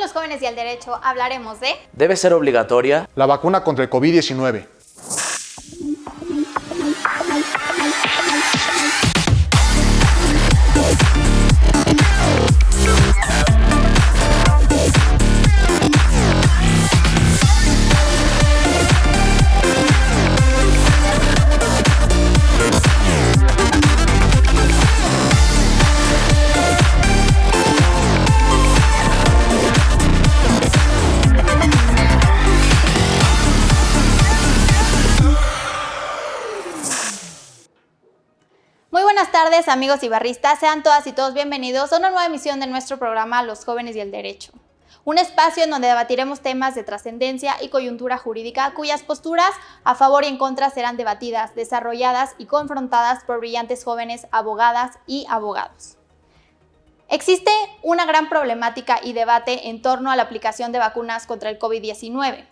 Los Jóvenes y el Derecho hablaremos de... ¿Debe ser obligatoria la vacuna contra el COVID-19? Buenas tardes, amigos ibarristas, sean todas y todos bienvenidos a una nueva emisión de nuestro programa Los Jóvenes y el Derecho. Un espacio en donde debatiremos temas de trascendencia y coyuntura jurídica cuyas posturas a favor y en contra serán debatidas, desarrolladas y confrontadas por brillantes jóvenes abogadas y abogados. Existe una gran problemática y debate en torno a la aplicación de vacunas contra el COVID-19.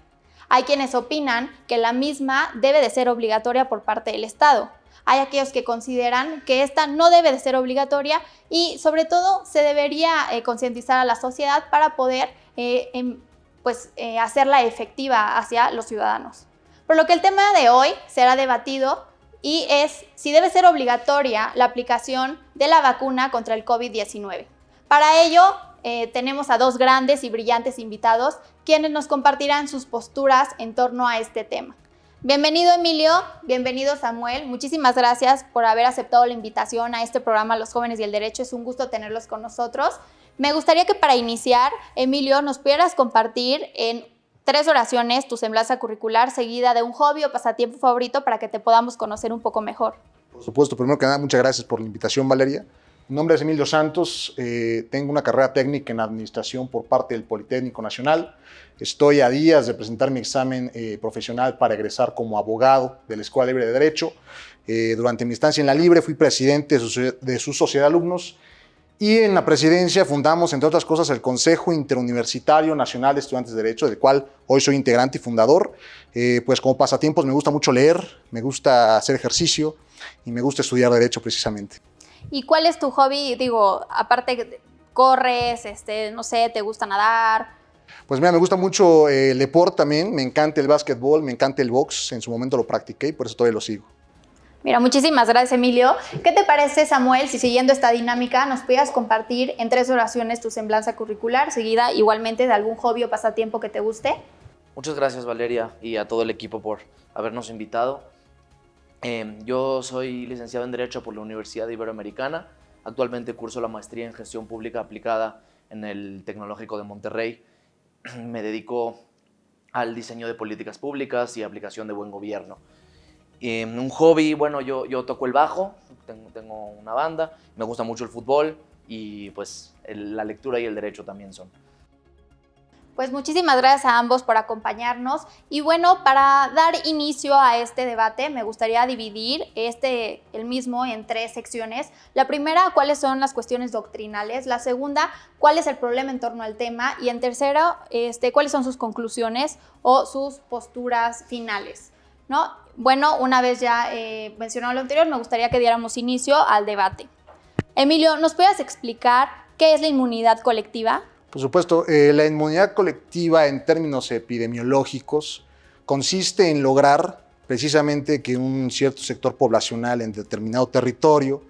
Hay quienes opinan que la misma debe de ser obligatoria por parte del Estado. Hay aquellos que consideran que esta no debe de ser obligatoria y sobre todo se debería concientizar a la sociedad para poder hacerla efectiva hacia los ciudadanos. Por lo que el tema de hoy será debatido y es si debe ser obligatoria la aplicación de la vacuna contra el COVID-19. Para ello tenemos a dos grandes y brillantes invitados quienes nos compartirán sus posturas en torno a este tema. Bienvenido Emilio, bienvenido Samuel, muchísimas gracias por haber aceptado la invitación a este programa Los Jóvenes y el Derecho, es un gusto tenerlos con nosotros. Me gustaría que para iniciar, Emilio, nos pudieras compartir en 3 oraciones tu semblanza curricular seguida de un hobby o pasatiempo favorito para que te podamos conocer un poco mejor. Por supuesto, primero que nada, muchas gracias por la invitación, Valeria. Mi nombre es Emilio Santos, tengo una carrera técnica en administración por parte del Politécnico Nacional. Estoy a días de presentar mi examen profesional para egresar como abogado de la Escuela Libre de Derecho. Durante mi estancia en la Libre fui presidente de su sociedad de alumnos y en la presidencia fundamos, entre otras cosas, el Consejo Interuniversitario Nacional de Estudiantes de Derecho, del cual hoy soy integrante y fundador. Pues como pasatiempos me gusta mucho leer, me gusta hacer ejercicio y me gusta estudiar Derecho precisamente. ¿Y cuál es tu hobby? Digo, aparte, ¿corres? No sé, ¿te gusta nadar? Pues mira, me gusta mucho el deporte también, me encanta el básquetbol, me encanta el box, en su momento lo practiqué y por eso todavía lo sigo. Mira, muchísimas gracias, Emilio. ¿Qué te parece, Samuel, si siguiendo esta dinámica nos pudieras compartir en 3 oraciones tu semblanza curricular, seguida igualmente de algún hobby o pasatiempo que te guste? Muchas gracias, Valeria, y a todo el equipo por habernos invitado. Yo soy licenciado en Derecho por la Universidad Iberoamericana. Actualmente curso la maestría en Gestión Pública Aplicada en el Tecnológico de Monterrey. Me dedico al diseño de políticas públicas y aplicación de buen gobierno. Un hobby, bueno, yo toco el bajo, tengo una banda, me gusta mucho el fútbol y pues la lectura y el derecho también son. Pues muchísimas gracias a ambos por acompañarnos y bueno, para dar inicio a este debate me gustaría dividir el mismo en 3 secciones. La primera, cuáles son las cuestiones doctrinales, la segunda, cuál es el problema en torno al tema y en tercero, cuáles son sus conclusiones o sus posturas finales, ¿no? Bueno, una vez ya mencionado lo anterior, me gustaría que diéramos inicio al debate. Emilio, ¿nos puedes explicar qué es la inmunidad colectiva? Por supuesto, la inmunidad colectiva en términos epidemiológicos consiste en lograr precisamente que un cierto sector poblacional en determinado territorio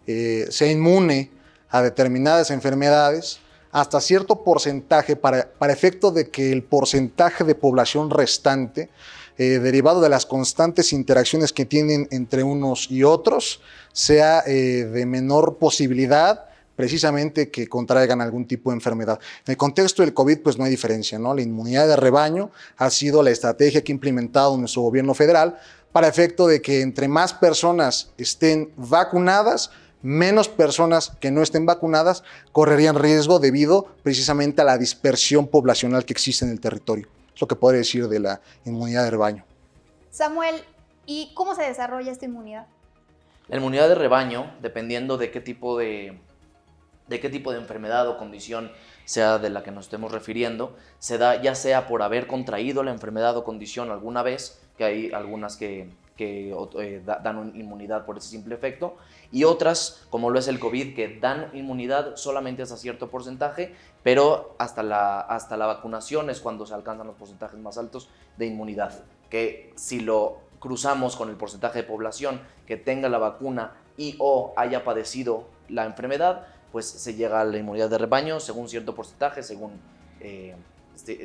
sea inmune a determinadas enfermedades hasta cierto porcentaje para efecto de que el porcentaje de población restante derivado de las constantes interacciones que tienen entre unos y otros sea de menor posibilidad precisamente que contraigan algún tipo de enfermedad. En el contexto del COVID, pues no hay diferencia, ¿no? La inmunidad de rebaño ha sido la estrategia que ha implementado nuestro gobierno federal para efecto de que entre más personas estén vacunadas, menos personas que no estén vacunadas correrían riesgo debido precisamente a la dispersión poblacional que existe en el territorio. Es lo que podría decir de la inmunidad de rebaño. Samuel, ¿y cómo se desarrolla esta inmunidad? La inmunidad de rebaño, dependiendo de qué tipo de enfermedad o condición sea de la que nos estemos refiriendo, se da ya sea por haber contraído la enfermedad o condición alguna vez, que hay algunas que que dan inmunidad por ese simple efecto, y otras, como lo es el COVID, que dan inmunidad solamente hasta cierto porcentaje, pero hasta la vacunación es cuando se alcanzan los porcentajes más altos de inmunidad, que si lo cruzamos con el porcentaje de población que tenga la vacuna y o haya padecido la enfermedad, pues se llega a la inmunidad de rebaño según cierto porcentaje, según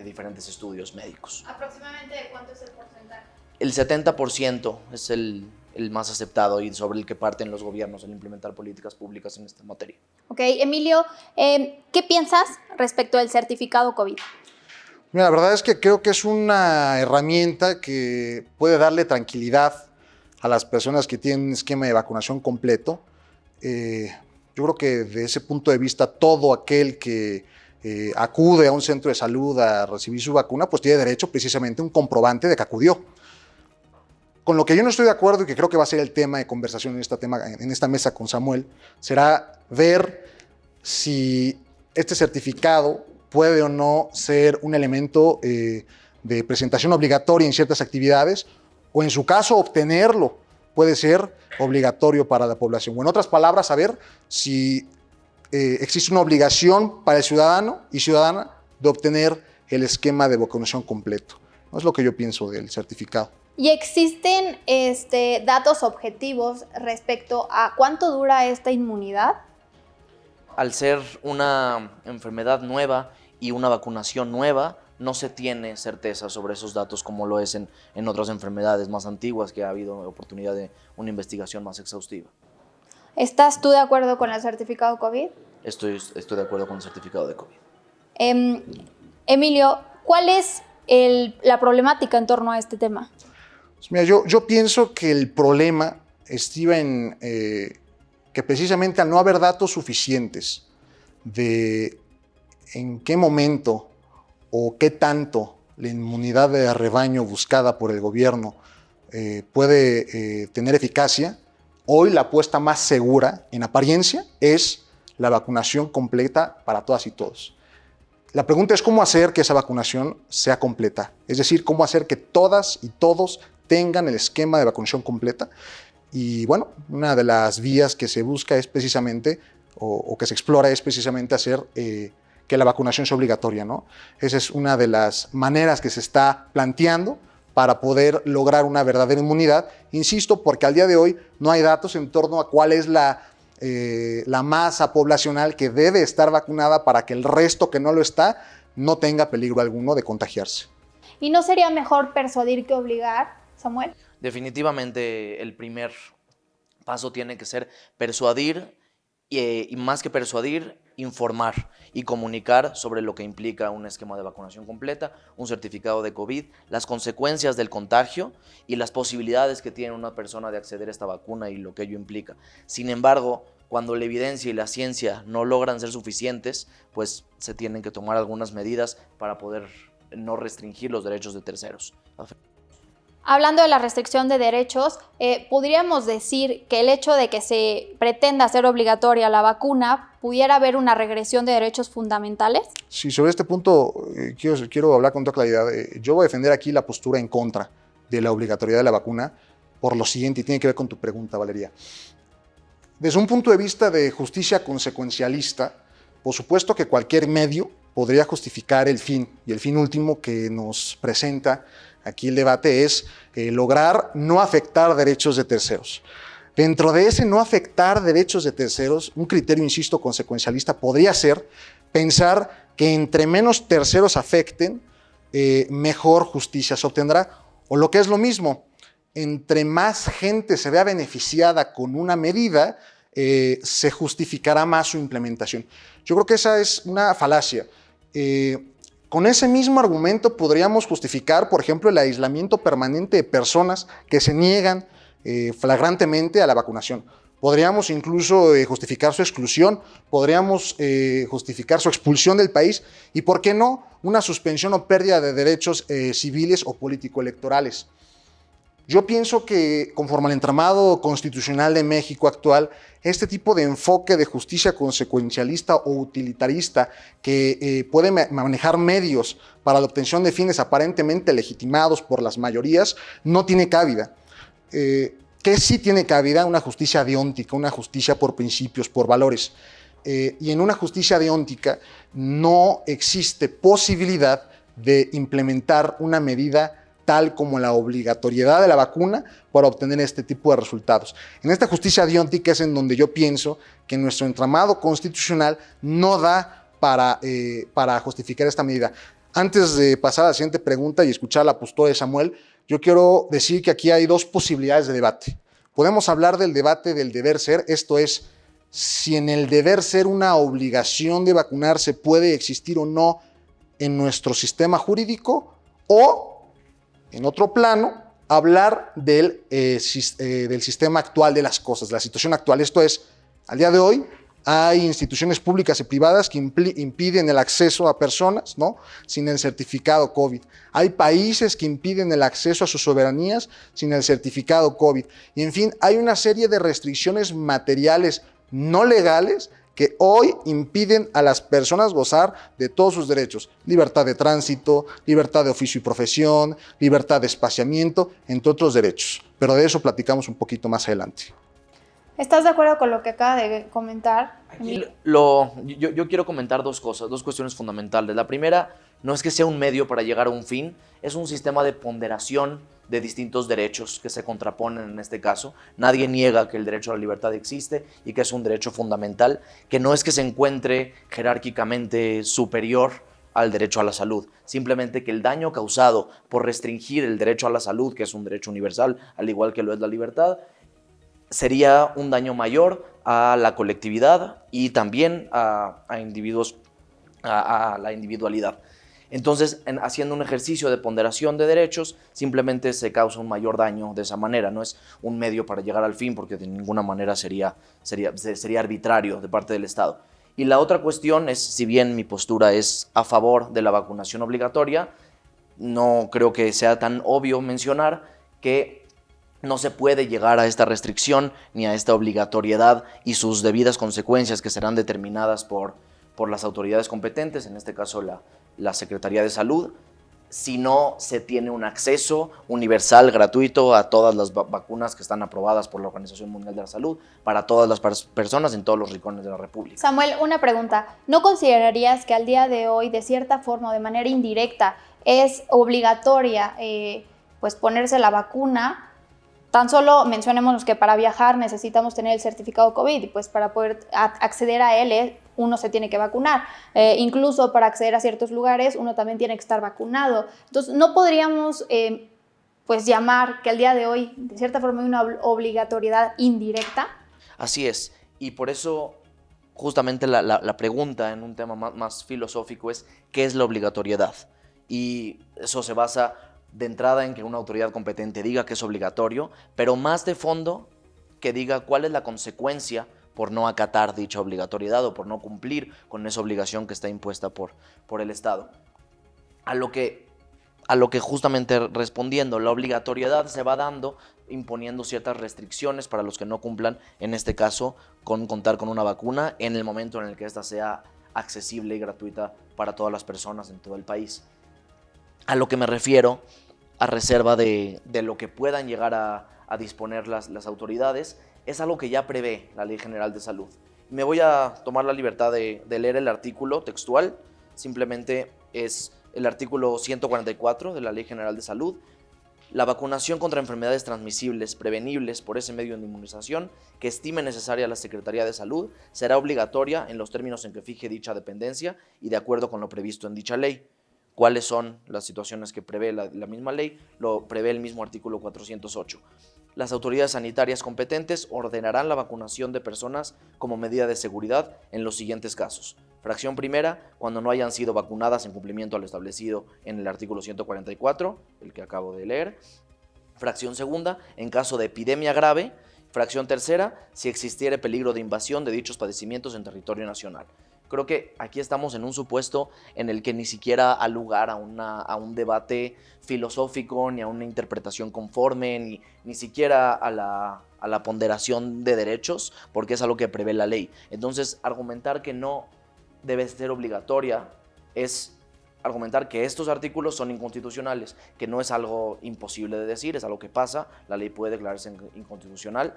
diferentes estudios médicos. ¿Aproximadamente cuánto es el porcentaje? El 70% es el más aceptado y sobre el que parten los gobiernos en implementar políticas públicas en esta materia. Ok, Emilio, ¿qué piensas respecto del certificado COVID? Mira, la verdad es que creo que es una herramienta que puede darle tranquilidad a las personas que tienen un esquema de vacunación completo. Yo creo que desde ese punto de vista, todo aquel que acude a un centro de salud a recibir su vacuna, pues tiene derecho precisamente a un comprobante de que acudió. Con lo que yo no estoy de acuerdo y que creo que va a ser el tema de conversación en esta mesa con Samuel, será ver si este certificado puede o no ser un elemento de presentación obligatoria en ciertas actividades, o en su caso obtenerlo puede ser obligatorio para la población. O en otras palabras, saber si existe una obligación para el ciudadano y ciudadana de obtener el esquema de vacunación completo. No es lo que yo pienso del certificado. ¿Y existen datos objetivos respecto a cuánto dura esta inmunidad? Al ser una enfermedad nueva y una vacunación nueva, no se tiene certeza sobre esos datos como lo es en otras enfermedades más antiguas, que ha habido oportunidad de una investigación más exhaustiva. ¿Estás tú de acuerdo con el certificado COVID? Estoy de acuerdo con el certificado de COVID. Emilio, ¿cuál es la problemática en torno a este tema? Pues mira, yo pienso que el problema estriba en que precisamente al no haber datos suficientes de en qué momento o qué tanto la inmunidad de rebaño buscada por el gobierno puede tener eficacia, hoy la apuesta más segura en apariencia es la vacunación completa para todas y todos. La pregunta es cómo hacer que esa vacunación sea completa, es decir, cómo hacer que todas y todos tengan el esquema de vacunación completa. Y bueno, una de las vías que se busca es precisamente, o que se explora es precisamente hacer que la vacunación sea obligatoria, ¿no? Esa es una de las maneras que se está planteando para poder lograr una verdadera inmunidad. Insisto, porque al día de hoy no hay datos en torno a cuál es la masa poblacional que debe estar vacunada para que el resto que no lo está no tenga peligro alguno de contagiarse. ¿Y no sería mejor persuadir que obligar, Samuel? Definitivamente el primer paso tiene que ser persuadir y más que persuadir, informar y comunicar sobre lo que implica un esquema de vacunación completa, un certificado de COVID, las consecuencias del contagio y las posibilidades que tiene una persona de acceder a esta vacuna y lo que ello implica. Sin embargo, cuando la evidencia y la ciencia no logran ser suficientes, pues se tienen que tomar algunas medidas para poder no restringir los derechos de terceros. Hablando de la restricción de derechos, ¿podríamos decir que el hecho de que se pretenda hacer obligatoria la vacuna pudiera haber una regresión de derechos fundamentales? Sí, sobre este punto quiero hablar con toda claridad. Yo voy a defender aquí la postura en contra de la obligatoriedad de la vacuna por lo siguiente, y tiene que ver con tu pregunta, Valeria. Desde un punto de vista de justicia consecuencialista, por supuesto que cualquier medio podría justificar el fin, y el fin último que nos presenta aquí el debate es lograr no afectar derechos de terceros. Dentro de ese no afectar derechos de terceros, un criterio, insisto, consecuencialista podría ser pensar que entre menos terceros afecten, mejor justicia se obtendrá. O lo que es lo mismo, entre más gente se vea beneficiada con una medida, se justificará más su implementación. Yo creo que esa es una falacia. Con ese mismo argumento podríamos justificar, por ejemplo, el aislamiento permanente de personas que se niegan flagrantemente a la vacunación. Podríamos incluso justificar su exclusión, podríamos justificar su expulsión del país y, ¿por qué no?, una suspensión o pérdida de derechos civiles o político-electorales. Yo pienso que, conforme al entramado constitucional de México actual, este tipo de enfoque de justicia consecuencialista o utilitarista que puede manejar medios para la obtención de fines aparentemente legitimados por las mayorías, no tiene cabida. que sí tiene cabida una justicia deóntica, una justicia por principios, por valores. Y en una justicia deóntica no existe posibilidad de implementar una medida tal como la obligatoriedad de la vacuna para obtener este tipo de resultados. En esta justicia deóntica es en donde yo pienso que nuestro entramado constitucional no da para justificar esta medida. Antes de pasar a la siguiente pregunta y escuchar la postura de Samuel, yo quiero decir que aquí hay dos posibilidades de debate. Podemos hablar del debate del deber ser, esto es, si en el deber ser una obligación de vacunarse puede existir o no en nuestro sistema jurídico, o, en otro plano, hablar del sistema actual de las cosas, la situación actual. Esto es, al día de hoy, hay instituciones públicas y privadas que impiden el acceso a personas, ¿no?, sin el certificado COVID. Hay países que impiden el acceso a sus soberanías sin el certificado COVID. Y, en fin, hay una serie de restricciones materiales no legales que hoy impiden a las personas gozar de todos sus derechos: libertad de tránsito, libertad de oficio y profesión, libertad de espaciamiento, entre otros derechos. Pero de eso platicamos un poquito más adelante. ¿Estás de acuerdo con lo que acaba de comentar? Aquí yo quiero comentar dos cosas, dos cuestiones fundamentales. La primera, no es que sea un medio para llegar a un fin, es un sistema de ponderación de distintos derechos que se contraponen en este caso. Nadie niega que el derecho a la libertad existe y que es un derecho fundamental, que no es que se encuentre jerárquicamente superior al derecho a la salud, simplemente que el daño causado por restringir el derecho a la salud, que es un derecho universal, al igual que lo es la libertad, sería un daño mayor a la colectividad y también a individuos, a la individualidad. Entonces, haciendo un ejercicio de ponderación de derechos, simplemente se causa un mayor daño de esa manera. No es un medio para llegar al fin, porque de ninguna manera sería arbitrario de parte del Estado. Y la otra cuestión es, si bien mi postura es a favor de la vacunación obligatoria, no creo que sea tan obvio mencionar que no se puede llegar a esta restricción ni a esta obligatoriedad y sus debidas consecuencias, que serán determinadas por las autoridades competentes, en este caso la Secretaría de Salud, si no se tiene un acceso universal, gratuito a todas las vacunas que están aprobadas por la Organización Mundial de la Salud para todas las personas en todos los rincones de la República. Samuel, una pregunta. ¿No considerarías que al día de hoy, de cierta forma o de manera indirecta, es obligatoria pues ponerse la vacuna? Tan solo mencionemos que para viajar necesitamos tener el certificado COVID, y pues para poder acceder a él uno se tiene que vacunar. Incluso para acceder a ciertos lugares uno también tiene que estar vacunado. Entonces, ¿no podríamos pues llamar que al día de hoy, de cierta forma, hay una obligatoriedad indirecta? Así es, y por eso justamente la pregunta en un tema más filosófico es ¿qué es la obligatoriedad? Y eso se basa de entrada en que una autoridad competente diga que es obligatorio, pero más de fondo que diga cuál es la consecuencia por no acatar dicha obligatoriedad o por no cumplir con esa obligación que está impuesta por el Estado. A lo que justamente respondiendo, la obligatoriedad se va dando imponiendo ciertas restricciones para los que no cumplan, en este caso, con contar con una vacuna en el momento en el que ésta sea accesible y gratuita para todas las personas en todo el país. A lo que me refiero, a reserva de lo que puedan llegar a disponer las autoridades, es algo que ya prevé la Ley General de Salud. Me voy a tomar la libertad de leer el artículo textual, simplemente es el artículo 144 de la Ley General de Salud. La vacunación contra enfermedades transmisibles prevenibles por ese medio de inmunización que estime necesaria la Secretaría de Salud será obligatoria en los términos en que fije dicha dependencia y de acuerdo con lo previsto en dicha ley. ¿Cuáles son las situaciones que prevé la misma ley? Lo prevé el mismo artículo 408. Las autoridades sanitarias competentes ordenarán la vacunación de personas como medida de seguridad en los siguientes casos. Fracción primera, cuando no hayan sido vacunadas en cumplimiento a lo establecido en el artículo 144, el que acabo de leer. Fracción segunda, en caso de epidemia grave. Fracción tercera, si existiere peligro de invasión de dichos padecimientos en territorio nacional. Creo que aquí estamos en un supuesto en el que ni siquiera ha lugar a un debate filosófico, ni a una interpretación conforme, ni siquiera a la ponderación de derechos, porque es algo que prevé la ley. Entonces, argumentar que no debe ser obligatoria es argumentar que estos artículos son inconstitucionales, que no es algo imposible de decir, es algo que pasa, la ley puede declararse inconstitucional,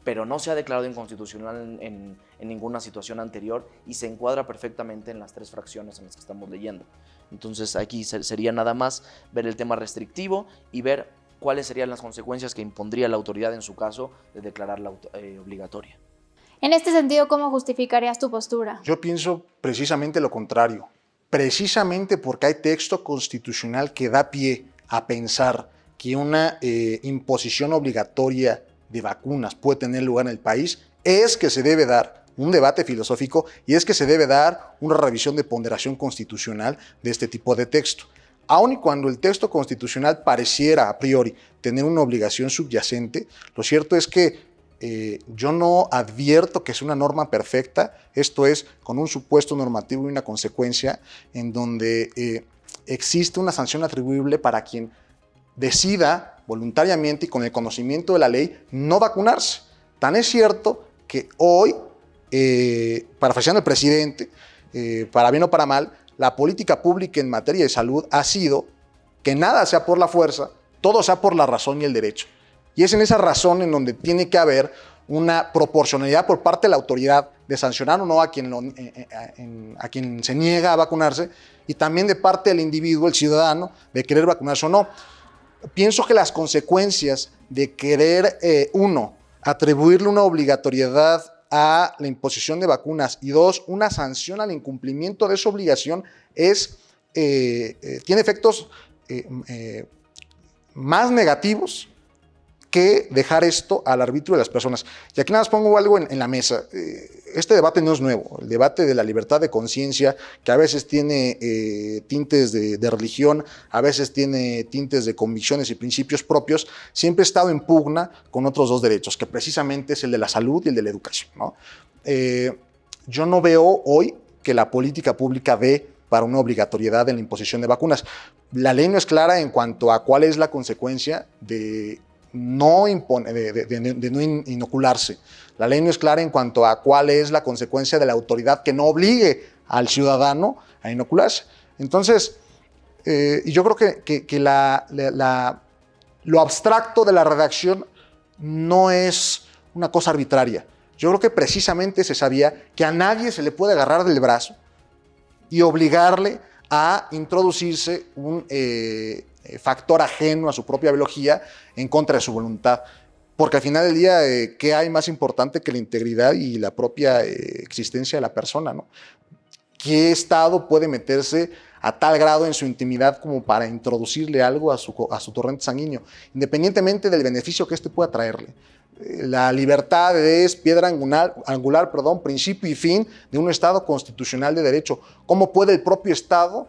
pero no se ha declarado inconstitucional en ninguna situación anterior y se encuadra perfectamente en las 3 fracciones en las que estamos leyendo. Entonces aquí sería nada más ver el tema restrictivo y ver cuáles serían las consecuencias que impondría la autoridad en su caso de declararla obligatoria. En este sentido, ¿cómo justificarías tu postura? Yo pienso precisamente lo contrario. Precisamente porque hay texto constitucional que da pie a pensar que una imposición obligatoria de vacunas puede tener lugar en el país, es que se debe dar un debate filosófico y es que se debe dar una revisión de ponderación constitucional de este tipo de texto. Aun y cuando el texto constitucional pareciera a priori tener una obligación subyacente, lo cierto es que yo no advierto que es una norma perfecta, esto es, con un supuesto normativo y una consecuencia en donde existe una sanción atribuible para quien decida voluntariamente y con el conocimiento de la ley no vacunarse. Tan es cierto que hoy, parafraseando al presidente, para bien o para mal, la política pública en materia de salud ha sido que nada sea por la fuerza, todo sea por la razón y el derecho. Y es en esa razón en donde tiene que haber una proporcionalidad por parte de la autoridad de sancionar o no a quien se niega a vacunarse y también de parte del individuo, el ciudadano, de querer vacunarse o no. Pienso que las consecuencias de querer, atribuirle una obligatoriedad a la imposición de vacunas y 2, una sanción al incumplimiento de esa obligación tiene efectos más negativos que dejar esto al arbitrio de las personas. Y aquí nada más pongo algo en la mesa. Este debate no es nuevo. El debate de la libertad de conciencia, que a veces tiene tintes de religión, a veces tiene tintes de convicciones y principios propios, siempre ha estado en pugna con otros 2 derechos, que precisamente es el de la salud y el de la educación, ¿no? Yo no veo hoy que la política pública dé para una obligatoriedad en la imposición de vacunas. La ley no es clara en cuanto a cuál es la consecuencia de no inocularse. La ley no es clara en cuanto a cuál es la consecuencia de la autoridad que no obligue al ciudadano a inocularse. Entonces, yo creo que lo abstracto de la redacción no es una cosa arbitraria. Yo creo que precisamente se sabía que a nadie se le puede agarrar del brazo y obligarle a introducirse un factor ajeno a su propia biología en contra de su voluntad. Porque al final del día, ¿qué hay más importante que la integridad y la propia existencia de la persona, ¿no? ¿Qué Estado puede meterse a tal grado en su intimidad como para introducirle algo a su torrente sanguíneo, independientemente del beneficio que éste pueda traerle? La libertad es piedra angular, principio y fin de un Estado constitucional de derecho. ¿Cómo puede el propio Estado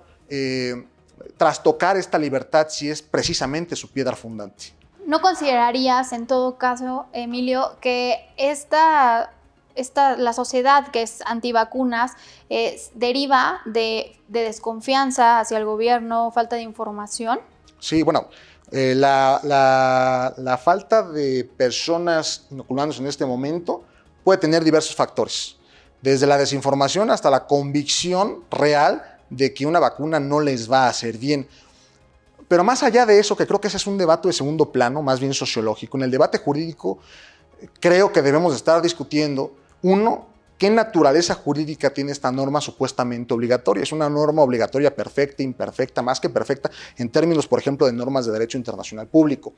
trastocar esta libertad si es precisamente su piedra fundante? ¿No considerarías, en todo caso, Emilio, que la sociedad que es antivacunas deriva de desconfianza hacia el gobierno, falta de información? Sí, bueno, la falta de personas inoculándose en este momento puede tener diversos factores, desde la desinformación hasta la convicción real de que una vacuna no les va a hacer bien. Pero más allá de eso, que creo que ese es un debate de segundo plano, más bien sociológico, en el debate jurídico creo que debemos estar discutiendo, uno, ¿qué naturaleza jurídica tiene esta norma supuestamente obligatoria? ¿Es una norma obligatoria perfecta, imperfecta, más que perfecta, en términos, por ejemplo, de normas de derecho internacional público?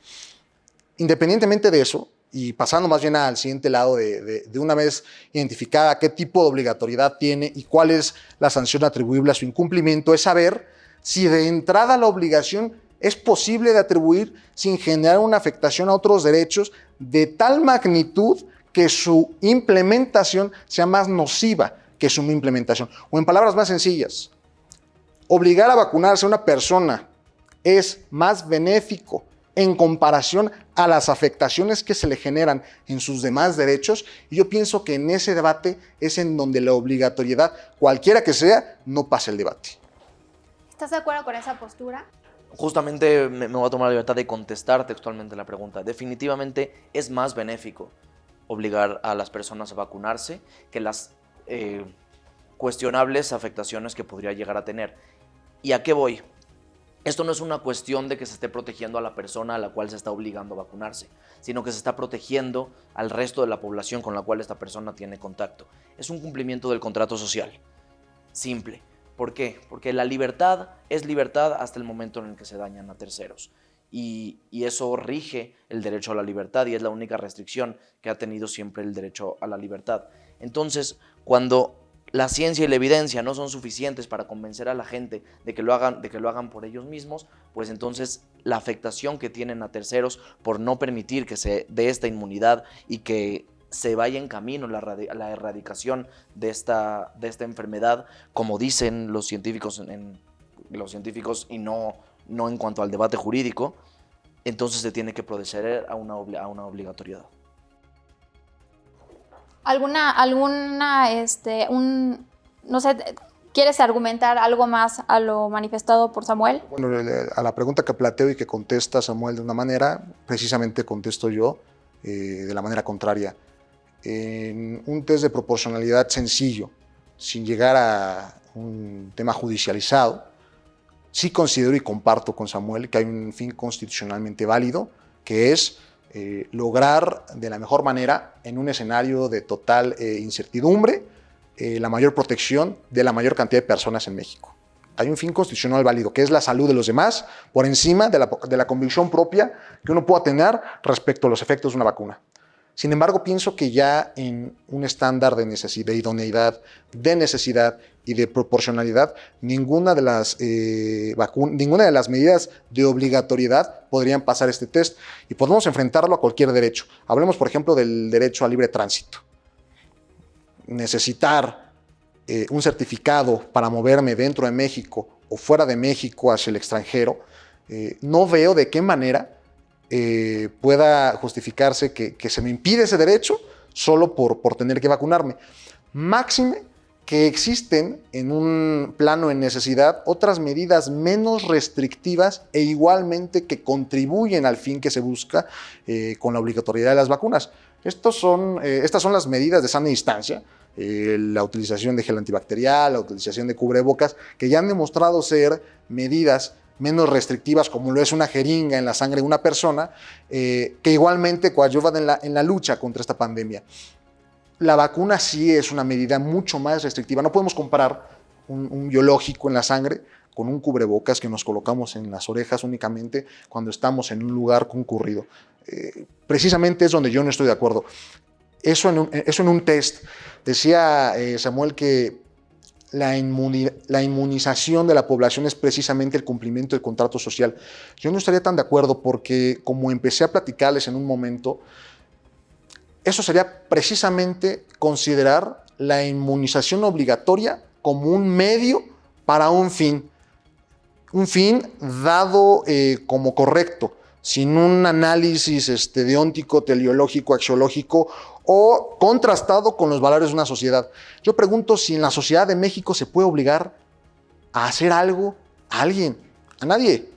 Independientemente de eso, y pasando más bien al siguiente lado de una vez identificada qué tipo de obligatoriedad tiene y cuál es la sanción atribuible a su incumplimiento, es saber si de entrada la obligación es posible de atribuir sin generar una afectación a otros derechos de tal magnitud que su implementación sea más nociva que su no implementación. O en palabras más sencillas, obligar a vacunarse a una persona es más benéfico en comparación a las afectaciones que se le generan en sus demás derechos, y yo pienso que en ese debate es en donde la obligatoriedad, cualquiera que sea, no pasa el debate. ¿Estás de acuerdo con esa postura? Justamente me voy a tomar la libertad de contestar textualmente la pregunta. Definitivamente es más benéfico obligar a las personas a vacunarse que las cuestionables afectaciones que podría llegar a tener. ¿Y a qué voy? Esto no es una cuestión de que se esté protegiendo a la persona a la cual se está obligando a vacunarse, sino que se está protegiendo al resto de la población con la cual esta persona tiene contacto. Es un cumplimiento del contrato social. Simple. ¿Por qué? Porque la libertad es libertad hasta el momento en el que se dañan a terceros. Y eso rige el derecho a la libertad y es la única restricción que ha tenido siempre el derecho a la libertad. Entonces, cuando la ciencia y la evidencia no son suficientes para convencer a la gente de que lo hagan por ellos mismos, pues entonces la afectación que tienen a terceros por no permitir que se dé esta inmunidad y que se vaya en camino la erradicación de esta enfermedad, como dicen los científicos, y no en cuanto al debate jurídico, entonces se tiene que proceder a una obligatoriedad. No sé, ¿quieres argumentar algo más a lo manifestado por Samuel? Bueno, a la pregunta que planteo y que contesta Samuel de una manera, precisamente contesto yo de la manera contraria. En un test de proporcionalidad sencillo, sin llegar a un tema judicializado, sí considero y comparto con Samuel que hay un fin constitucionalmente válido, que es lograr de la mejor manera, en un escenario de total incertidumbre, la mayor protección de la mayor cantidad de personas en México. Hay un fin constitucional válido, que es la salud de los demás, por encima de la convicción propia que uno pueda tener respecto a los efectos de una vacuna. Sin embargo, pienso que ya en un estándar de necesidad, de idoneidad, de necesidad y de proporcionalidad, ninguna de las medidas de obligatoriedad podrían pasar este test y podemos enfrentarlo a cualquier derecho. Hablemos, por ejemplo, del derecho al libre tránsito. Necesitar un certificado para moverme dentro de México o fuera de México hacia el extranjero, no veo de qué manera pueda justificarse que se me impide ese derecho solo por tener que vacunarme. Máxime que existen en un plano de necesidad otras medidas menos restrictivas e igualmente que contribuyen al fin que se busca con la obligatoriedad de las vacunas. Estas son las medidas de sana distancia, la utilización de gel antibacterial, la utilización de cubrebocas, que ya han demostrado ser medidas menos restrictivas, como lo es una jeringa en la sangre de una persona, que igualmente coadyuvan en la lucha contra esta pandemia. La vacuna sí es una medida mucho más restrictiva. No podemos comparar un biológico en la sangre con un cubrebocas que nos colocamos en las orejas únicamente cuando estamos en un lugar concurrido. Precisamente es donde yo no estoy de acuerdo. Eso en un test. Decía Samuel que la inmunización de la población es precisamente el cumplimiento del contrato social. Yo no estaría tan de acuerdo porque, como empecé a platicarles en un momento, eso sería precisamente considerar la inmunización obligatoria como un medio para un fin dado como correcto, sin un análisis deóntico, teleológico, axiológico o contrastado con los valores de una sociedad. Yo pregunto si en la sociedad de México se puede obligar a hacer algo a alguien, a nadie.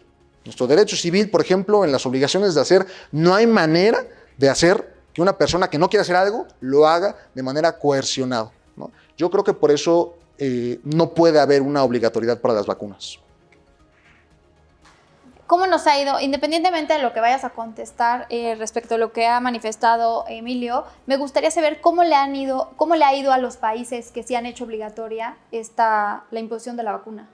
Nuestro derecho civil, por ejemplo, en las obligaciones de hacer, no hay manera de hacer que una persona que no quiere hacer algo lo haga de manera coercionada, ¿no? Yo creo que por eso no puede haber una obligatoriedad para las vacunas. ¿Cómo nos ha ido? Independientemente de lo que vayas a contestar respecto a lo que ha manifestado Emilio, me gustaría saber cómo le ha ido a los países que sí han hecho obligatoria la imposición de la vacuna.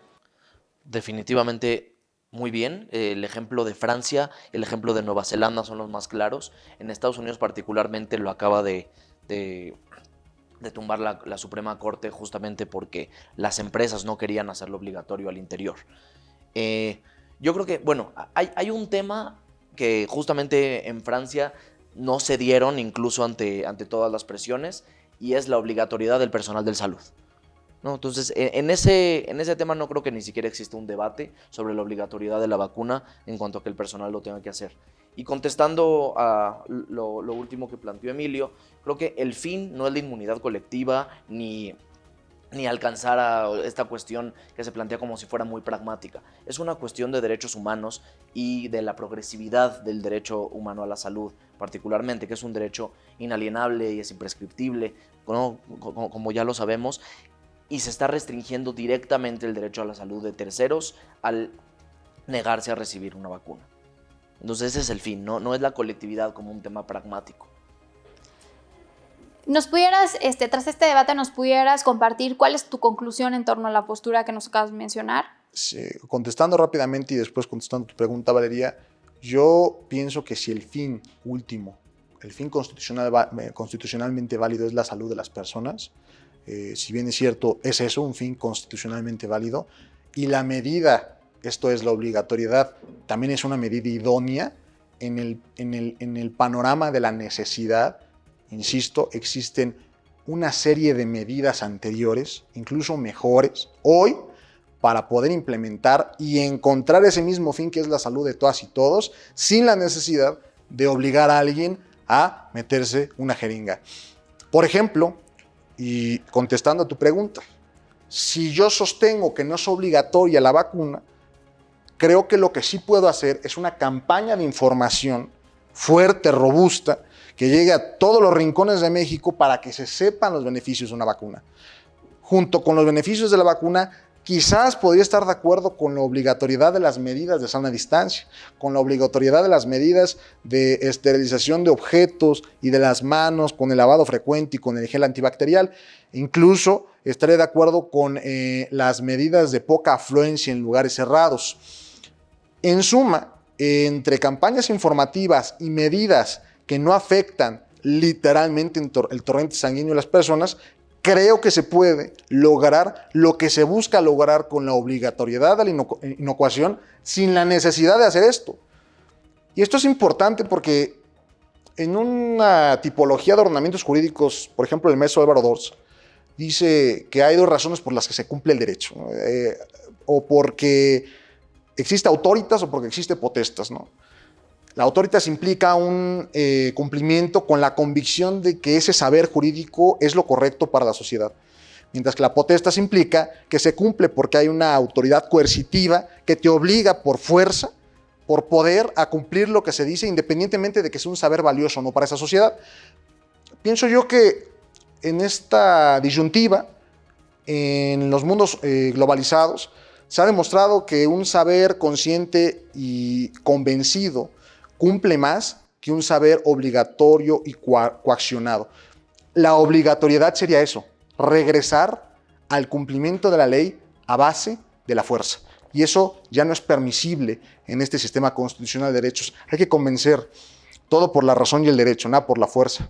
Definitivamente muy bien. El ejemplo de Francia, el ejemplo de Nueva Zelanda son los más claros. En Estados Unidos particularmente lo acaba de tumbar la Suprema Corte justamente porque las empresas no querían hacerlo obligatorio al interior. Yo creo que, bueno, hay un tema que justamente en Francia no se dieron incluso ante todas las presiones, y es la obligatoriedad del personal de salud, ¿no? Entonces, en ese tema no creo que ni siquiera exista un debate sobre la obligatoriedad de la vacuna en cuanto a que el personal lo tenga que hacer. Y contestando a lo último que planteó Emilio, creo que el fin no es la inmunidad colectiva ni alcanzar a esta cuestión que se plantea como si fuera muy pragmática. Es una cuestión de derechos humanos y de la progresividad del derecho humano a la salud, particularmente, que es un derecho inalienable y es imprescriptible, ¿no? Como ya lo sabemos. y se está restringiendo directamente el derecho a la salud de terceros al negarse a recibir una vacuna. Entonces ese es el fin, no es la colectividad como un tema pragmático. ¿Nos pudieras, tras este debate, nos pudieras compartir cuál es tu conclusión en torno a la postura que nos acabas de mencionar? Sí, contestando rápidamente y después contestando tu pregunta, Valeria, yo pienso que si el fin último, el fin constitucionalmente válido es la salud de las personas, si bien es cierto, es eso, un fin constitucionalmente válido, y la medida, esto es la obligatoriedad, también es una medida idónea en el panorama de la necesidad. Insisto, existen una serie de medidas anteriores, incluso mejores, hoy, para poder implementar y encontrar ese mismo fin que es la salud de todas y todos, sin la necesidad de obligar a alguien a meterse una jeringa. Por ejemplo, y contestando a tu pregunta, si yo sostengo que no es obligatoria la vacuna, creo que lo que sí puedo hacer es una campaña de información fuerte, robusta, que llegue a todos los rincones de México para que se sepan los beneficios de una vacuna. Junto con los beneficios de la vacuna, quizás podría estar de acuerdo con la obligatoriedad de las medidas de sana distancia, con la obligatoriedad de las medidas de esterilización de objetos y de las manos, con el lavado frecuente y con el gel antibacterial. Incluso estaré de acuerdo con las medidas de poca afluencia en lugares cerrados. En suma, entre campañas informativas y medidas que no afectan literalmente el torrente sanguíneo de las personas, creo que se puede lograr lo que se busca lograr con la obligatoriedad de la inocuación sin la necesidad de hacer esto. Y esto es importante porque en una tipología de ordenamientos jurídicos, por ejemplo, el maestro Álvaro Dors dice que hay dos razones por las que se cumple el derecho, ¿no? O porque existe autoritas o porque existe potestas, ¿no? La autoritas implica un cumplimiento con la convicción de que ese saber jurídico es lo correcto para la sociedad. Mientras que la potestas implica que se cumple porque hay una autoridad coercitiva que te obliga por fuerza, por poder, a cumplir lo que se dice, independientemente de que sea un saber valioso o no para esa sociedad. Pienso yo que en esta disyuntiva, en los mundos globalizados, se ha demostrado que un saber consciente y convencido cumple más que un saber obligatorio y coaccionado. La obligatoriedad sería eso, regresar al cumplimiento de la ley a base de la fuerza. Y eso ya no es permisible en este sistema constitucional de derechos. Hay que convencer, todo por la razón y el derecho, nada por la fuerza.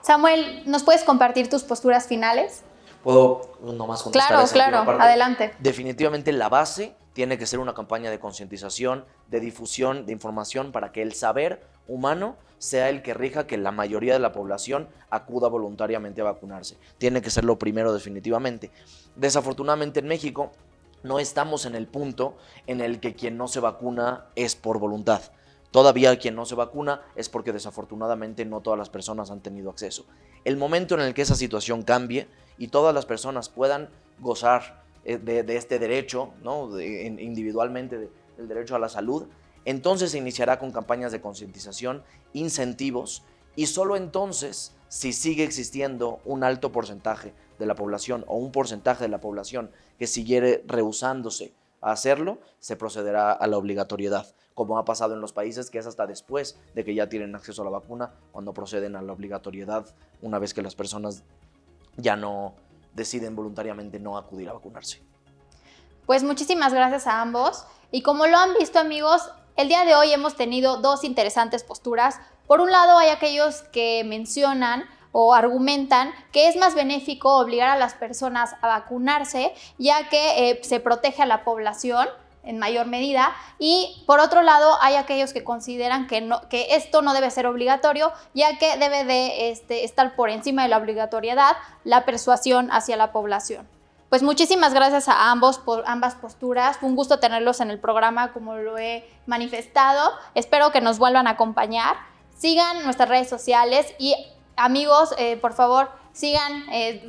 Samuel, ¿nos puedes compartir tus posturas finales? ¿Puedo nomás contestar? Claro, adelante. Definitivamente la base tiene que ser una campaña de concientización, de difusión, de información para que el saber humano sea el que rija que la mayoría de la población acuda voluntariamente a vacunarse. Tiene que ser lo primero definitivamente. Desafortunadamente en México no estamos en el punto en el que quien no se vacuna es por voluntad. Todavía quien no se vacuna es porque desafortunadamente no todas las personas han tenido acceso. El momento en el que esa situación cambie y todas las personas puedan gozar de este derecho, ¿no? Individualmente del derecho a la salud, entonces se iniciará con campañas de concientización, incentivos, y solo entonces, si sigue existiendo un alto porcentaje de la población o un porcentaje de la población que siguiere rehusándose a hacerlo, se procederá a la obligatoriedad, como ha pasado en los países que es hasta después de que ya tienen acceso a la vacuna, cuando proceden a la obligatoriedad, una vez que las personas ya no deciden voluntariamente no acudir a vacunarse. Pues muchísimas gracias a ambos. Y como lo han visto, amigos, el día de hoy hemos tenido dos interesantes posturas. Por un lado, hay aquellos que mencionan o argumentan que es más benéfico obligar a las personas a vacunarse, ya que se protege a la población en mayor medida, y por otro lado hay aquellos que consideran que esto no debe ser obligatorio, ya que debe de estar por encima de la obligatoriedad la persuasión hacia la población. Pues muchísimas gracias a ambos por ambas posturas. Fue un gusto tenerlos en el programa, como lo he manifestado. Espero que nos vuelvan a acompañar. Sigan nuestras redes sociales y amigos, por favor, sigan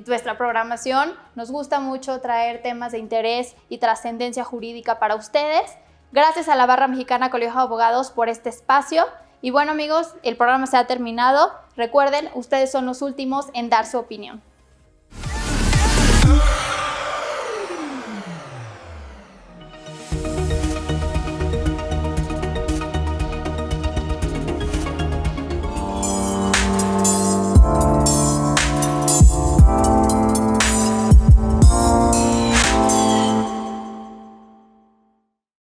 nuestra programación. Nos gusta mucho traer temas de interés y trascendencia jurídica para ustedes. Gracias a la Barra Mexicana Colegio de Abogados por este espacio. Y bueno, amigos, el programa se ha terminado. Recuerden, ustedes son los últimos en dar su opinión. Ooh.